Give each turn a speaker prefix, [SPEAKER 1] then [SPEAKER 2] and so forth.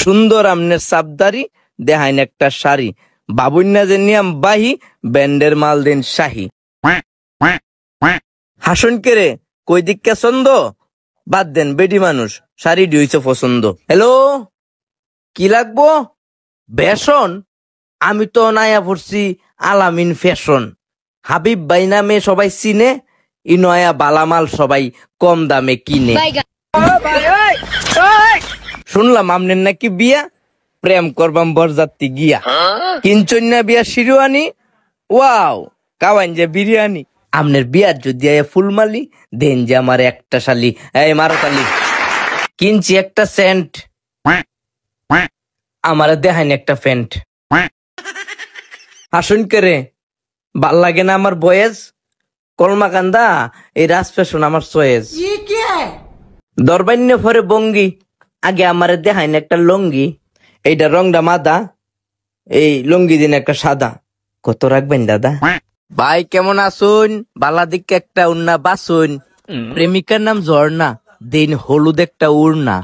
[SPEAKER 1] সুন্দর আমনের সাবদারি দেহাইন একটা শাড়ি বাবুন্না যে নিয়াম বাহি ব্যান্ডের মাল দিন শাহী হাসন কেরে কই দিককে ছন্দ বাদ দেন বেডি মানুষ শাড়ি হইছে পছন্দ। হ্যালো কি লাগবো? বেসন? আমি তো নায়া পড়ছি আলামিন ফ্যাশন। হাবিব ভাই নামে সবাই চিনে, ই নয়া বালামাল সবাই কম দামে কিনে। শুনলাম আমনের নাকি বিয়া, প্রেম করবাম বরযাত্রী গিয়া। কিনচন না বিয়া শিরোয়ানি, ওয়াও কাওয়াইন যে বিরিয়ানি। আমনের বিয়ার যদি ফুলমালি দেন যে আমার একটা শালি, এই মারো তালি। কিনছি একটা সেন্ট, আমার দেখাইন একটা ফ্যান্ট। হাসুন করে ভাল লাগে না আমার বয়েজ, কলমা কান্দা এই রাজ ফ্যাশন আমার চয়েস। দরবান্য ফরে বঙ্গি, আগে আমারে দেখাইন একটা লঙ্গি, এইটা রংটা মাদা, এই লঙ্গি দিন একটা সাদা। কত রাখবেন দাদা? ভাই কেমন আসুন? বালা দিকে একটা উন্না বাসুন। প্রেমিকার নাম ঝর্ণা, দিন হলুদ একটা উড়না।